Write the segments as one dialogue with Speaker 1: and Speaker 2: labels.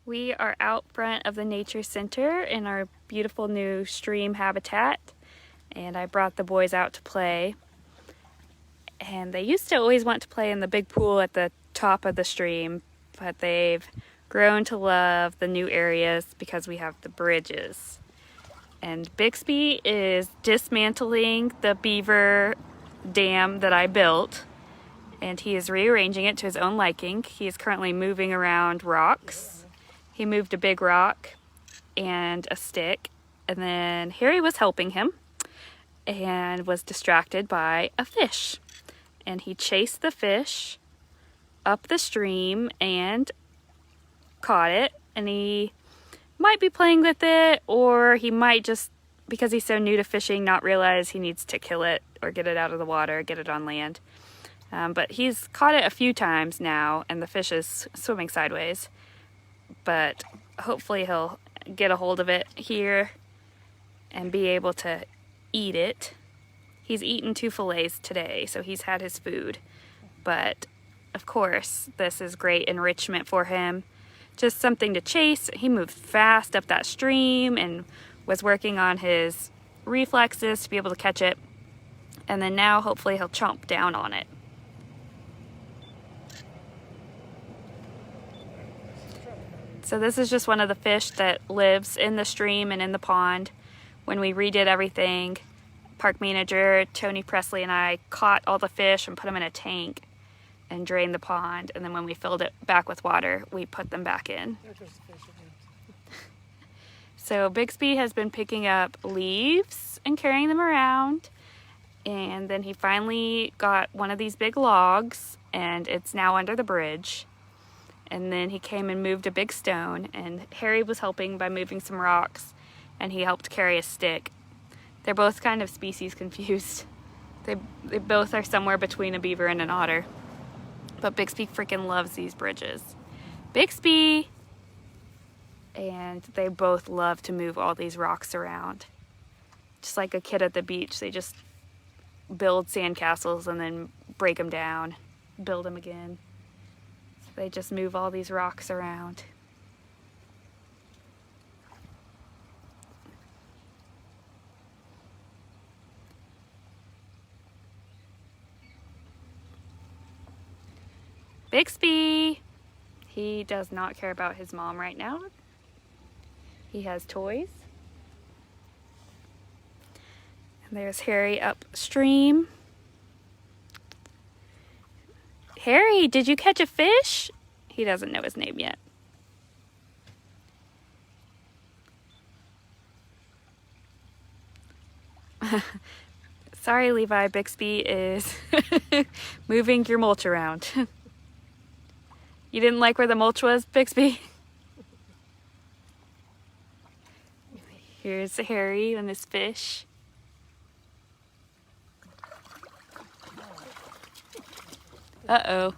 Speaker 1: We are out front of the nature center in our beautiful new stream habitat, and I brought the boys out to play. And they used to always want to play in the big pool at the top of the stream, but they've grown to love the new areas because we have the bridges. And Bixby is dismantling the Beaver dam that I built, and he is rearranging it to his own liking. He is currently moving around rocks. He moved a big rock and a stick, and then Harry was helping him and was distracted by a fish. And he chased the fish up the stream and caught it, and he might be playing with it, or he might just, because he's so new to fishing, not realize he needs to kill it or get it out of the water, get it on land. But he's caught it a few times now, and the fish is swimming sideways. But hopefully he'll get a hold of it here and be able to eat it. He's eaten 2 fillets today, so he's had his food. But of course, this is great enrichment for him. Just something to chase. He moved fast up that stream and was working on his reflexes to be able to catch it. And then now hopefully he'll chomp down on it. So this is just one of the fish that lives in the stream and in the pond. When we redid everything, park manager Tony Presley and I caught all the fish and put them in a tank and drained the pond, and then when we filled it back with water, we put them back in. So Bixby has been picking up leaves and carrying them around, and then he finally got one of these big logs, and it's now under the bridge. And then he came and moved a big stone, and Harry was helping by moving some rocks, and he helped carry a stick. They're both kind of species confused. They both are somewhere between a beaver and an otter. But Bixby freaking loves these bridges. Bixby! And they both love to move all these rocks around. Just like a kid at the beach, they just build sandcastles and then break them down, build them again. So they just move all these rocks around. Bixby! He does not care about his mom right now. He has toys. And there's Harry upstream. Harry, did you catch a fish? He doesn't know his name yet. Sorry, Levi, Bixby is moving your mulch around. You didn't like where the mulch was, Bixby? Here's Harry and his fish. Uh-oh.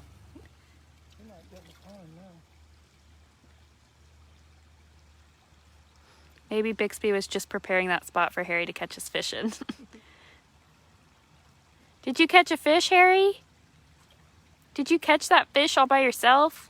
Speaker 1: Maybe Bixby was just preparing that spot for Harry to catch his fish in. Did you catch a fish, Harry? Did you catch that fish all by yourself?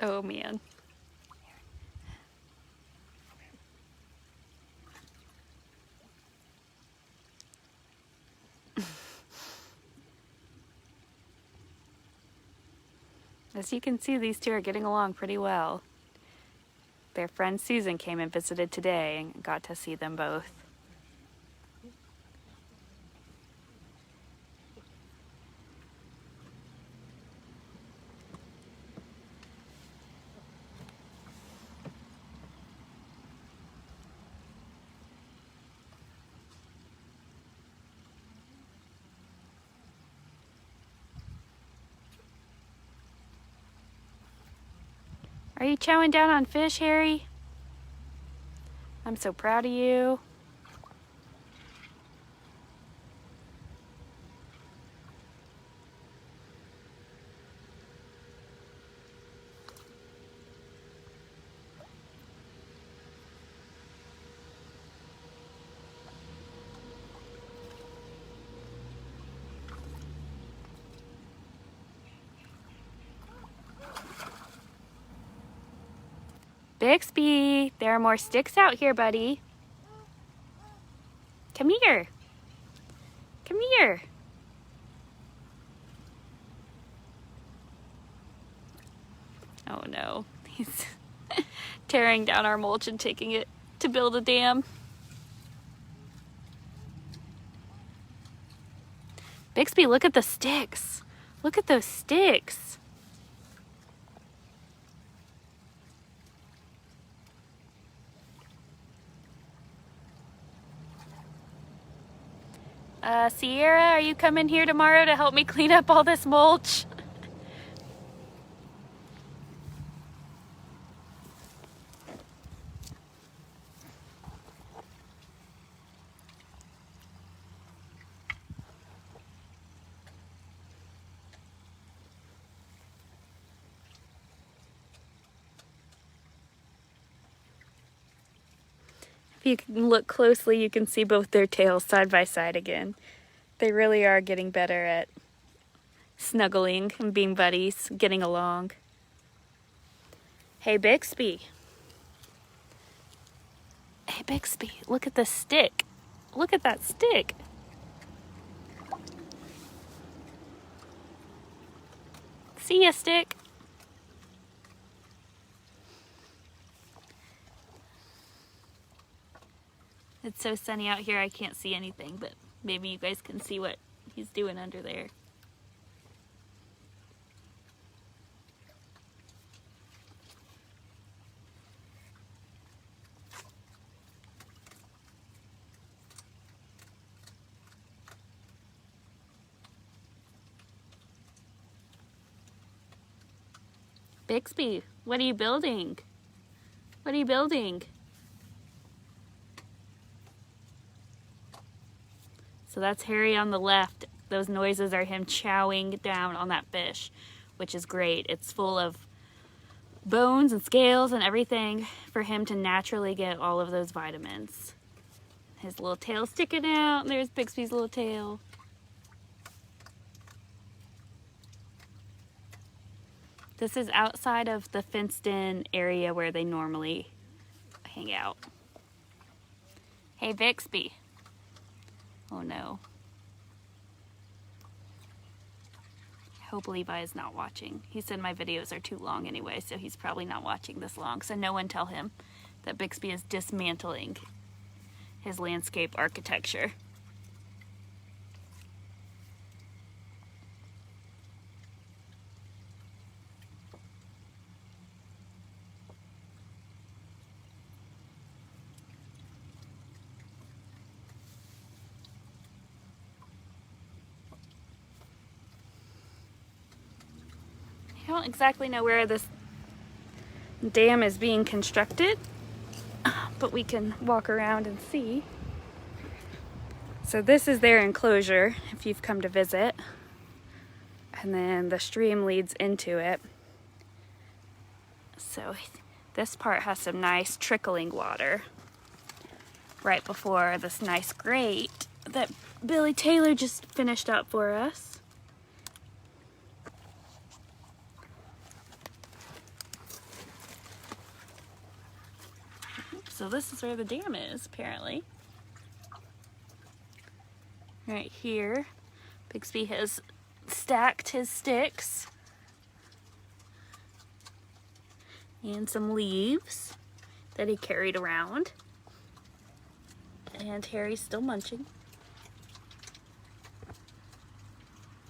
Speaker 1: Oh man. As you can see, these two are getting along pretty well. Their friend Susan came and visited today and got to see them both. Are you chowing down on fish, Harry? I'm so proud of you. Bixby, there are more sticks out here, buddy. Come here. Come here. Oh no, he's tearing down our mulch and taking it to build a dam. Bixby, look at the sticks. Look at those sticks. Sierra, are you coming here tomorrow to help me clean up all this mulch? If you can look closely, you can see both their tails side by side again. They really are getting better at snuggling and being buddies, getting along. Hey, Bixby. Hey, Bixby, look at the stick. Look at that stick. See ya, stick. It's so sunny out here I can't see anything, but maybe you guys can see what he's doing under there. Bixby, what are you building? What are you building? So that's Harry on the left. Those noises are him chowing down on that fish, which is great. It's full of bones and scales and everything for him to naturally get all of those vitamins. His little tail sticking out, and there's Bixby's little tail. This is outside of the fenced-in area where they normally hang out. Hey, Bixby. Oh no. I hope Levi is not watching. He said my videos are too long anyway, so he's probably not watching this long. So no one tell him that Bixby is dismantling his landscape architecture. I don't exactly know where this dam is being constructed, but we can walk around and see. So this is their enclosure if you've come to visit, and then the stream leads into it. So this part has some nice trickling water right before this nice grate that Billy Taylor just finished up for us. So this is where the dam is, apparently. Right here, Bixby has stacked his sticks and some leaves that he carried around. And Harry's still munching.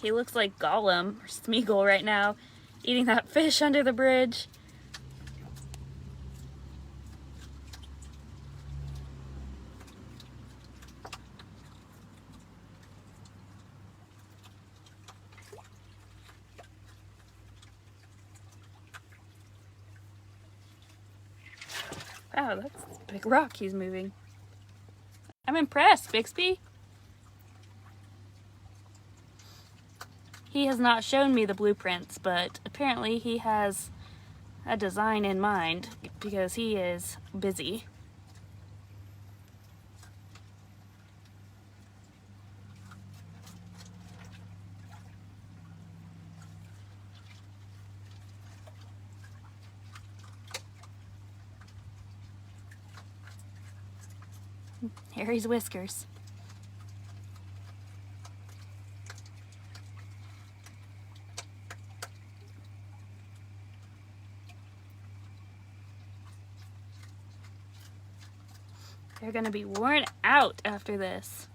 Speaker 1: He looks like Gollum or Smeagol right now, eating that fish under the bridge. Wow, that's big rock he's moving. I'm impressed, Bixby. He has not shown me the blueprints, but apparently he has a design in mind because he is busy. Harry's whiskers. They're gonna be worn out after this.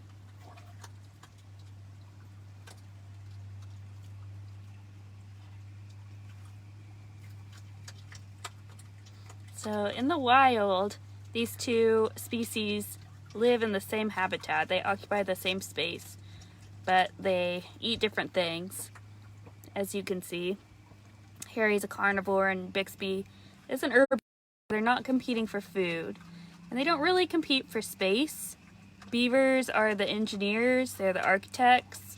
Speaker 1: So in the wild, these two species live in the same habitat. They occupy the same space, but they eat different things, as you can see. Harry's a carnivore and Bixby is an herbivore. They're not competing for food. And they don't really compete for space. Beavers are the engineers, they're the architects,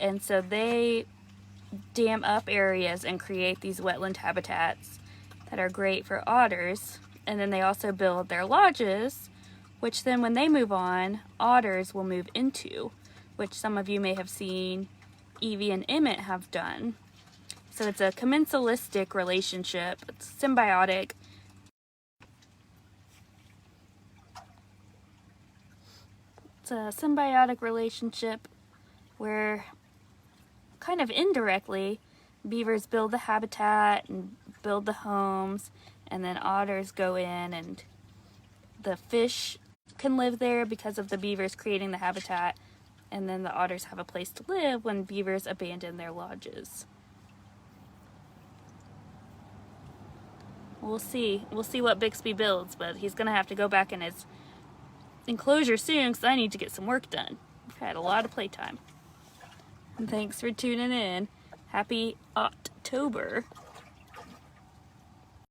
Speaker 1: and so they dam up areas and create these wetland habitats that are great for otters. And then they also build their lodges, which then when they move on, otters will move into, which some of you may have seen Evie and Emmett have done. So it's a commensalistic relationship, it's symbiotic. It's a symbiotic relationship where kind of indirectly beavers build the habitat and build the homes, and then otters go in and the fish can live there because of the beavers creating the habitat, and then the otters have a place to live when beavers abandon their lodges. We'll see what Bixby builds, but he's gonna have to go back in his enclosure soon because I need to get some work done. I've had a lot of playtime. And thanks for tuning in. Happy October.